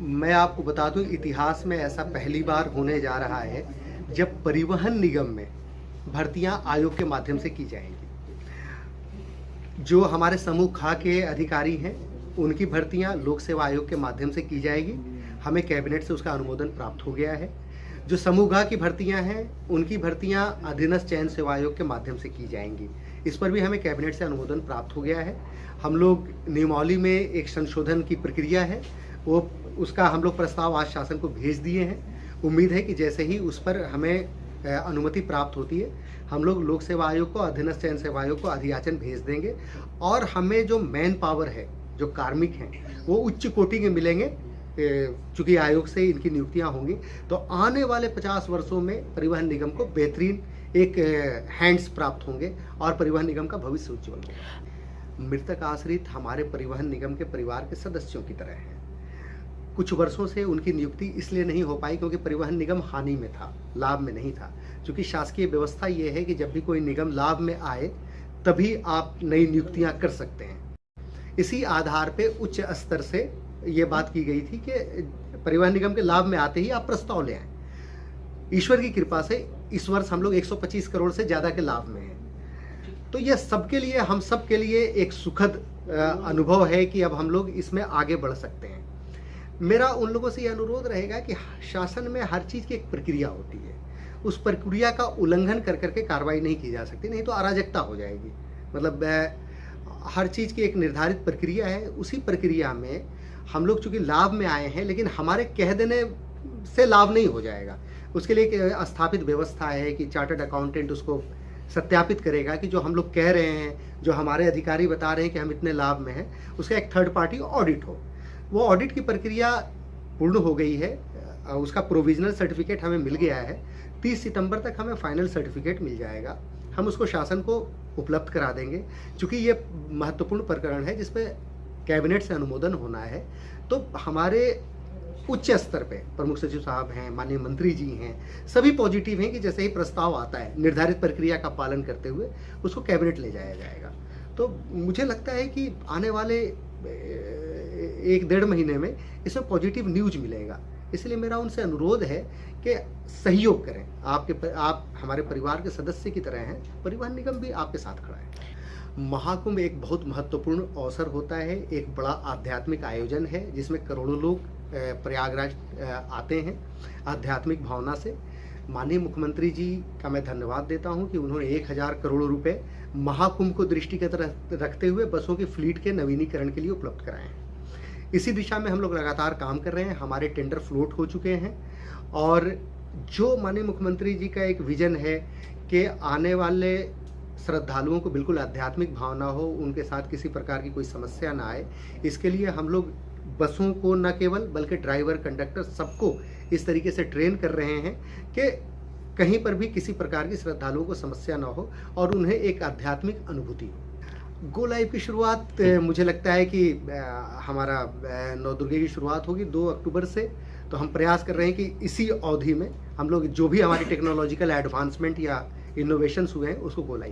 मैं आपको बता दूं, इतिहास में ऐसा पहली बार होने जा रहा है जब परिवहन निगम में भर्तियां आयोग के माध्यम से की जाएंगी। जो हमारे समूह खा के अधिकारी हैं उनकी भर्तियां लोक सेवा आयोग के माध्यम से की जाएगी। हमें कैबिनेट से उसका अनुमोदन प्राप्त हो गया है। जो समूह घ की भर्तियां हैं उनकी भर्तियां अधीनस्थ चयन सेवा आयोग के माध्यम से की जाएंगी। इस पर भी हमें कैबिनेट से अनुमोदन प्राप्त हो गया है। हम लोग नियमावली में एक संशोधन की प्रक्रिया है, वो उसका हम लोग प्रस्ताव आज शासन को भेज दिए हैं। उम्मीद है कि जैसे ही उस पर हमें अनुमति प्राप्त होती है, हम लोग लोक सेवा आयोग को, अधीनस्थ चयन सेवा आयोग को अधियाचन भेज देंगे और हमें जो मैन पावर है, जो कार्मिक हैं, वो उच्च कोटि के मिलेंगे। चूंकि आयोग से इनकी नियुक्तियां होंगी तो आने वाले 50 वर्षों में परिवहन निगम को बेहतरीन एक हैंड्स प्राप्त होंगे और परिवहन निगम का भविष्य उज्ज्वल होगा। मृतक आश्रित हमारे परिवहन निगम के परिवार के सदस्यों की तरह हैं। कुछ वर्षों से उनकी नियुक्ति इसलिए नहीं हो पाई क्योंकि परिवहन निगम हानि में था, लाभ में नहीं था। क्योंकि शासकीय व्यवस्था ये है कि जब भी कोई निगम लाभ में आए तभी आप नई नियुक्तियां कर सकते हैं। इसी आधार पे उच्च स्तर से ये बात की गई थी कि परिवहन निगम के लाभ में आते ही आप प्रस्ताव ले आए। ईश्वर की कृपा से इस वर्ष हम लोग 125 करोड़ से ज़्यादा के लाभ में हैं। तो यह सबके लिए, हम सब के लिए एक सुखद अनुभव है कि अब हम लोग इसमें आगे बढ़ सकते हैं। मेरा उन लोगों से ये अनुरोध रहेगा कि शासन में हर चीज़ की एक प्रक्रिया होती है, उस प्रक्रिया का उल्लंघन कर करके कार्रवाई नहीं की जा सकती, नहीं तो अराजकता हो जाएगी। मतलब हर चीज़ की एक निर्धारित प्रक्रिया है, उसी प्रक्रिया में हम लोग चूंकि लाभ में आए हैं, लेकिन हमारे कह देने से लाभ नहीं हो जाएगा। उसके लिए एक स्थापित व्यवस्था है कि चार्टर्ड अकाउंटेंट उसको सत्यापित करेगा कि जो हम लोग कह रहे हैं, जो हमारे अधिकारी बता रहे हैं कि हम इतने लाभ में हैं, उसका एक थर्ड पार्टी ऑडिट हो। वो ऑडिट की प्रक्रिया पूर्ण हो गई है, उसका प्रोविजनल सर्टिफिकेट हमें मिल गया है। 30 सितंबर तक हमें फाइनल सर्टिफिकेट मिल जाएगा, हम उसको शासन को उपलब्ध करा देंगे। चूँकि ये महत्वपूर्ण प्रकरण है जिसपे कैबिनेट से अनुमोदन होना है, तो हमारे उच्च स्तर पे प्रमुख सचिव साहब हैं, माननीय मंत्री जी हैं, सभी पॉजिटिव हैं कि जैसे ही प्रस्ताव आता है निर्धारित प्रक्रिया का पालन करते हुए उसको कैबिनेट ले जाया जाएगा। तो मुझे लगता है कि आने वाले 1-1.5 महीने में इसमें पॉजिटिव न्यूज मिलेगा। इसलिए मेरा उनसे अनुरोध है कि सहयोग करें। आप हमारे परिवार के सदस्य की तरह हैं, परिवहन निगम भी आपके साथ खड़ा है। महाकुंभ एक बहुत महत्वपूर्ण अवसर होता है, एक बड़ा आध्यात्मिक आयोजन है जिसमें करोड़ों लोग प्रयागराज आते हैं आध्यात्मिक भावना से। माननीय मुख्यमंत्री जी का मैं धन्यवाद देता हूं कि उन्होंने 1000 करोड़ रुपए महाकुंभ को दृष्टिगत रखते हुए बसों की फ्लीट के नवीनीकरण के लिए उपलब्ध कराए हैं। इसी दिशा में हम लोग लगातार काम कर रहे हैं। हमारे टेंडर फ्लोट हो चुके हैं और जो माननीय मुख्यमंत्री जी का एक विजन है कि आने वाले श्रद्धालुओं को बिल्कुल आध्यात्मिक भावना हो, उनके साथ किसी प्रकार की कोई समस्या ना आए, इसके लिए हम लोग बसों को न केवल बल्कि ड्राइवर, कंडक्टर सबको इस तरीके से ट्रेन कर रहे हैं कि कहीं पर भी किसी प्रकार की श्रद्धालुओं को समस्या ना हो और उन्हें एक आध्यात्मिक अनुभूति हो। गो लाइव की शुरुआत मुझे लगता है कि हमारा नवदुर्गे की शुरुआत होगी 2 अक्टूबर से। तो हम प्रयास कर रहे हैं कि इसी अवधि में हम लोग जो भी हमारी टेक्नोलॉजिकल एडवांसमेंट या इनोवेशंस हुए हैं उसको गो लाइव